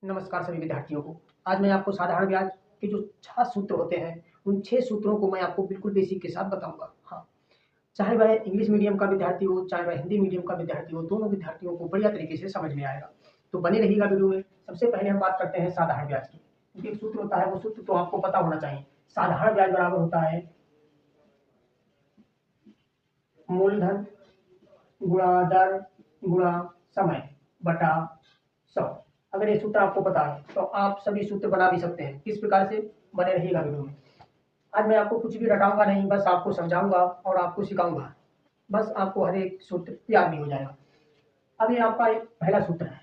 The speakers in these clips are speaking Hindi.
नमस्कार सभी विद्यार्थियों को। आज मैं आपको साधारण ब्याज के जो 6 सूत्र होते हैं, उन 6 सूत्रों को मैं आपको बिल्कुल बेसिक के साथ बताऊँगा। हाँ, चाहे वह इंग्लिश मीडियम का विद्यार्थी हो, चाहे वह हिंदी मीडियम का विद्यार्थी हो, दोनों विद्यार्थियों को बढ़िया तरीके से समझ में आएगा। तो बने रहिएगा वीडियो में। सबसे पहले हम बात करते हैं साधारण ब्याज की। क्योंकि एक सूत्र होता है, वो सूत्र तो आपको पता होना चाहिए। साधारण ब्याज बराबर होता है मूलधन गुणा दर गुणा समय बटा 100। अगर ये सूत्र आपको पता है तो आप सभी सूत्र बना भी सकते हैं। किस प्रकार से, बने रहिएगा वीडियो में। आज मैं आपको कुछ भी रटाऊंगा नहीं, बस आपको समझाऊंगा और आपको सिखाऊंगा। बस आपको हर एक सूत्र याद भी हो जाएगा। अब ये आपका एक पहला सूत्र है।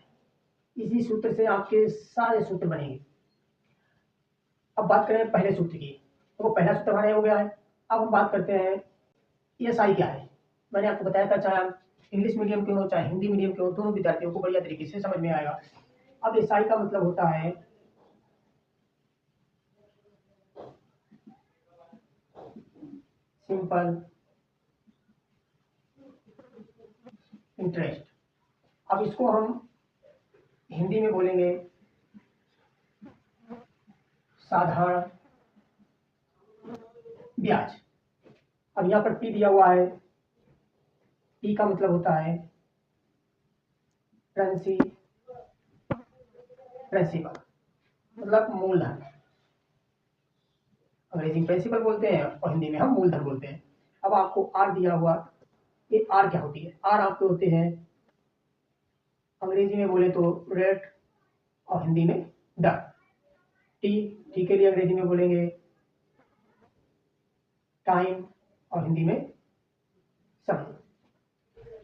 इसी सूत्र से आपके सारे सूत्र बनेंगे। अब बात करें पहले सूत्र की, तो वो पहला सूत्र हमारा हो गया है। अब हम बात करते हैं ESI क्या है। मैंने आपको बताया था, चाहे आप इंग्लिश मीडियम के हो चाहे हिंदी मीडियम के हो, दोनों विद्यार्थियों को बढ़िया तरीके से समझ में आएगा। अब ESI का मतलब होता है सिंपल इंटरेस्ट। अब इसको हम हिंदी में बोलेंगे साधारण ब्याज। अब यहाँ पर P दिया हुआ है। P का मतलब होता है प्रिंसिपल, मतलब मूलधन। अंग्रेजी में प्रिंसिपल बोलते हैं और हिंदी में हम मूलधन बोलते हैं। अब आपको R दिया हुआ, ये R क्या होती है? R आपके होते हैं, अंग्रेजी में बोले तो रेट और हिंदी में दर। टी के लिए अंग्रेजी में बोलेंगे टाइम और हिंदी में समय।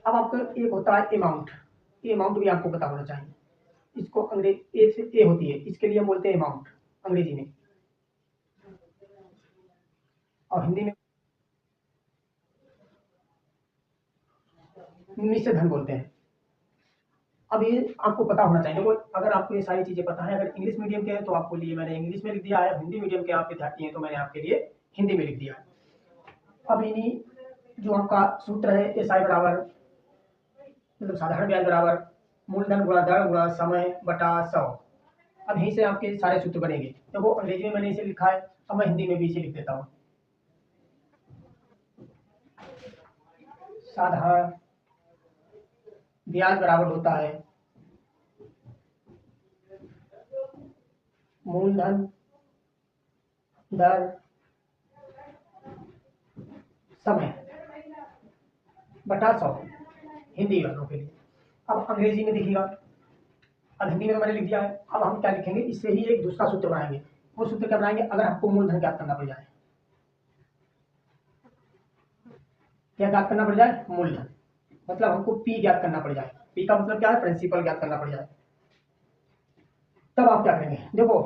अब आपका एक होता है अमाउंट। ये अमाउंट भी आपको पता होना चाहिए। इसको अंग्रेजी ए से ए होती है, इसके लिए हम बोलते हैं अमाउंट अंग्रेजी में, और हिंदी में निश्चित धन बोलते हैं। अब ये आपको पता होना चाहिए। देखो, अगर आपको ये सारी चीजें पता है, अगर इंग्लिश मीडियम के हैं तो आपको लिए मैंने इंग्लिश में लिख दिया है, हिंदी मीडियम के आप विद्यार्थी हैं तो मैंने आपके लिए हिंदी में लिख दिया है। अब इन्हीं जो आपका सूत्र है SI बराबर, मतलब साधारण ब्याज बराबर मूलधन गुणा दर गुणा समय बटा 100। अब यहीं से आपके सारे सूत्र बनेंगे। देखो, अंग्रेजी में मैंने इसे लिखा है, अब मैं हिंदी में भी इसे लिख देता हूँ। साधारण ब्याज बराबर होता है मूलधन दर समय बटा 100, हिंदी वालों के लिए। अब अंग्रेजी में देखिएगा, अब हिंदी में तो मैंने लिख दिया है। अब हम क्या लिखेंगे, इससे ही एक दूसरा सूत्र बनाएंगे। वो सूत्र क्या बनाएंगे, अगर हमको मूलधन ज्ञात करना पड़ जाए। क्या ज्ञात करना पड़ जाए? मूलधन। मतलब हमको P ज्ञात करना पड़ जाए। P का मतलब क्या है? प्रिंसिपल ज्ञात करना पड़ जाए। तब आप क्या करेंगे, देखो,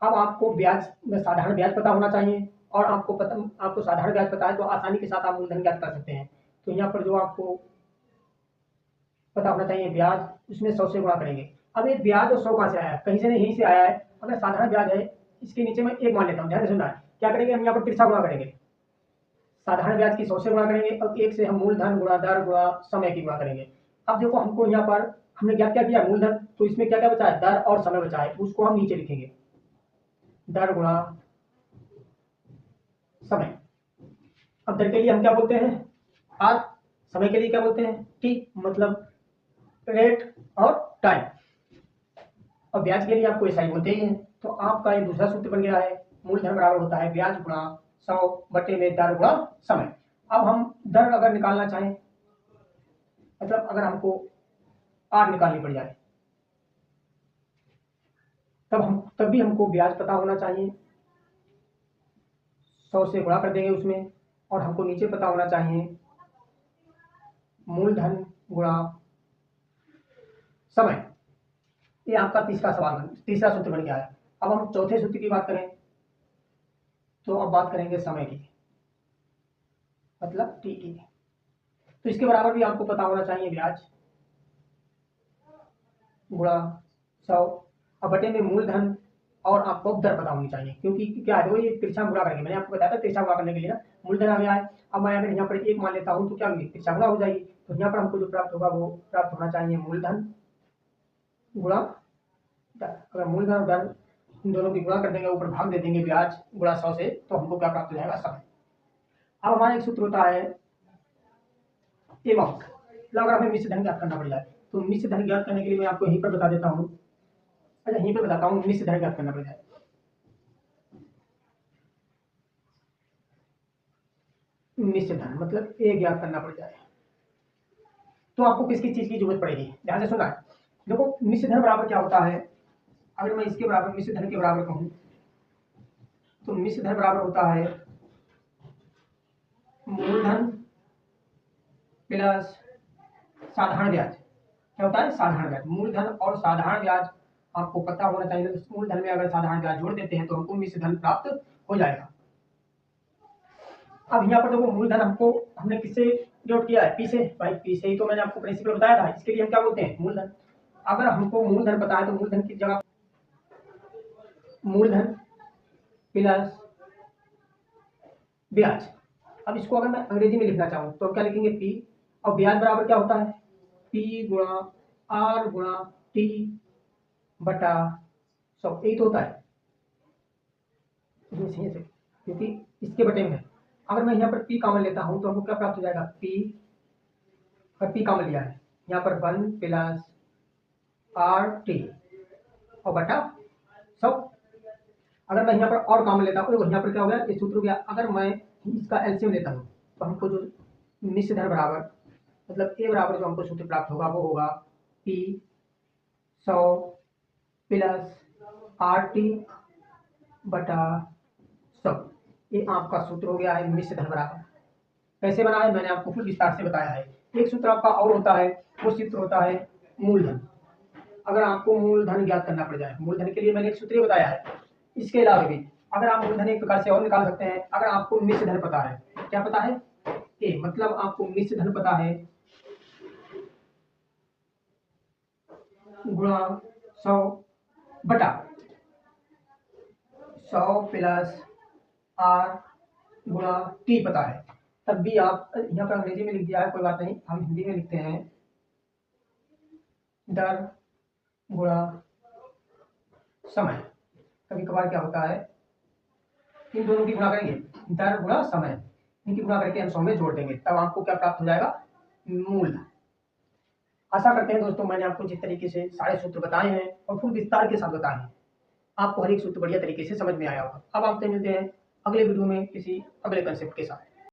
अब आपको ब्याज में साधारण ब्याज पता होना चाहिए, और आपको साधारण ब्याज पता है तो आसानी के साथ आप मूलधन ज्ञात कर सकते हैं। तो यहाँ पर जो आपको पता होना चाहिए ब्याज, उसमें 100 से गुणा करेंगे। अब ये ब्याज और 100 कहाँ से आया है? कहीं से नहीं, यहीं से आया है। अगर साधारण ब्याज है, इसके नीचे मैं एक मान लेता हूँ, ध्यान से सुनना है। क्या करेंगे, हम यहाँ पर तिरछा गुणा करेंगे। साधारण ब्याज की 100 से गुणा करेंगे और एक से हम मूलधन गुणा दर गुणा समय की गुणा करेंगे। अब देखो, हमको यहाँ पर हमने ज्ञात क्या किया, मूलधन, तो इसमें क्या क्या बचा है, दर और समय बचा है, उसको हम नीचे लिखेंगे, दर गुणा समय। अब दर के लिए हम क्या बोलते हैं, आर। समय के लिए क्या बोलते हैं, टी, मतलब रेट और टाइम। और ब्याज के लिए आपको ऐसा ही बोलते ही हैं। तो आपका एक दूसरा सूत्र बन गया है, मूलधन बराबर होता है ब्याज गुणा 100 बटे में दर गुणा समय। अब हम दर अगर निकालना चाहें, मतलब अगर हमको आर निकालनी पड़ जाए, तब भी हमको ब्याज पता होना चाहिए। 100 से गुणा कर देंगे उसमें, और हमको नीचे पता होना चाहिए मूलधन गुणा समय। ये आपका तीसरा सूत्र बन गया है। अब हम चौथे सूत्र की बात करें, तो अब बात करेंगे समय की, मतलब टी की। तो इसके बराबर भी आपको पता होना चाहिए ब्याज गुणा 100 और बटे में मूलधन, और आपको दर पता होनी चाहिए। क्योंकि क्या है, ये तिरछा गुणा करेंगे, मैंने आपको बताया था तिरछा गुणा करने के लिए ना, मूलधन आ गया है। अब मैं अगर यहाँ पर एक मान लेता हूँ तो क्या होगी, तिरछा गुणा हो जाएगी। तो यहाँ पर हमको जो प्राप्त होगा वो प्राप्त होना चाहिए मूलधन गुणा अगर मूलधन और धन इन दोनों की गुणा कर देंगे, ऊपर भाग दे देंगे ब्याज गुणा 100 से, तो हमको क्या प्राप्त हो जाएगा? समय। अब हमारा एक सूत्र होता है एवं, मतलब अगर हमें मिश्र धन ज्ञात करना पड़ जाए, तो मिश्र धन ज्ञात करने के लिए मैं आपको यहीं पर बता देता हूँ, अच्छा यहीं पर बताता हूँ मिश्र धन ज्ञात करना पड़ जाए। मिश्र धन मतलब ए ज्ञात करना पड़ जाए, तो आपको किस किस चीज की जरूरत पड़ेगी? ध्यान से सुनना है। देखो मिश्र धन बराबर क्या होता है, अगर मैं इसके बराबर मिश्र धन के बराबर कहूँ, तो मिश्र धन बराबर होता है मूलधन प्लस साधारण ब्याज। क्या होता है? साधारण ब्याज। मूलधन और साधारण ब्याज आपको पता होना चाहिए। तो मूलधन में अगर साधारण ब्याज जोड़ देते हैं तो हमको मिश्र धन प्राप्त हो जाएगा। अब यहाँ पर देखो मूलधन हमको हमने किससे जोड़ किया है? पी से। भाई पी से ही तो मैंने आपको प्रिंसिपल बताया था, इसके लिए हम क्या बोलते हैं? मूलधन। अगर हमको मूलधन पता है तो मूलधन की जगह मूलधन प्लस ब्याज। अब इसको अगर मैं अंग्रेजी में लिखना चाहूँ तो हम क्या लिखेंगे? पी। और ब्याज बराबर क्या होता है? पी गुणा आर गुणा टी बटा 100, यही तो होता है। क्योंकि इसके बटे में है। अगर मैं यहाँ पर पी कॉमन लेता हूँ तो हमको क्या प्राप्त हो जाएगा? पी, और पी कॉमन लिया है यहाँ पर 1 प्लस आर टी और बटा 100। अगर मैं यहाँ पर और कॉमन लेता हूँ, यहाँ पर क्या हो गया? ये सूत्र हो गया। अगर मैं इसका एलसीएम लेता हूँ तो हमको जो मिश्र धन बराबर मतलब ए बराबर जो हमको सूत्र प्राप्त होगा वो होगा पी 100 प्लस आर टी बटा 100। ये आपका सूत्र हो गया है मिश्र धन बराबर। कैसे बना है मैंने आपको फिर विस्तार से बताया है। एक सूत्र आपका और होता है, वो सूत्र होता है मूलधन। अगर आपको मूलधन ज्ञात करना पड़ जाए, मूलधन के लिए मैंने एक सूत्र बताया है। इसके अलावा भी अगर आप मूलधन एक प्रकार से और निकाल सकते हैं। अगर आपको मिश्र धन पता है, क्या पता है? ए, मतलब आपको मिश्र धन पता है गुणा 100 बटा 100 प्लस आर गुणा टी पता है, तब भी आप यहाँ पर अंग्रेजी में लिख दिया है, कोई बात नहीं, हम हिंदी में लिखते हैं दर गुणा समय। कभी कभार क्या होता है, इन दोनों की गुणा करेंगे, दर गुणा समय, इनकी गुणा करके हम 100 में जोड़ देंगे, तब आपको क्या प्राप्त हो जाएगा? मूलधन। आशा करते हैं दोस्तों मैंने आपको जिस तरीके से सारे सूत्र बताए हैं और फुल विस्तार के साथ बताए हैं, आपको हर एक सूत्र बढ़िया तरीके से समझ में आया होगा। अब आपसे मिलते हैं अगले वीडियो में किसी अगले कंसेप्ट के साथ।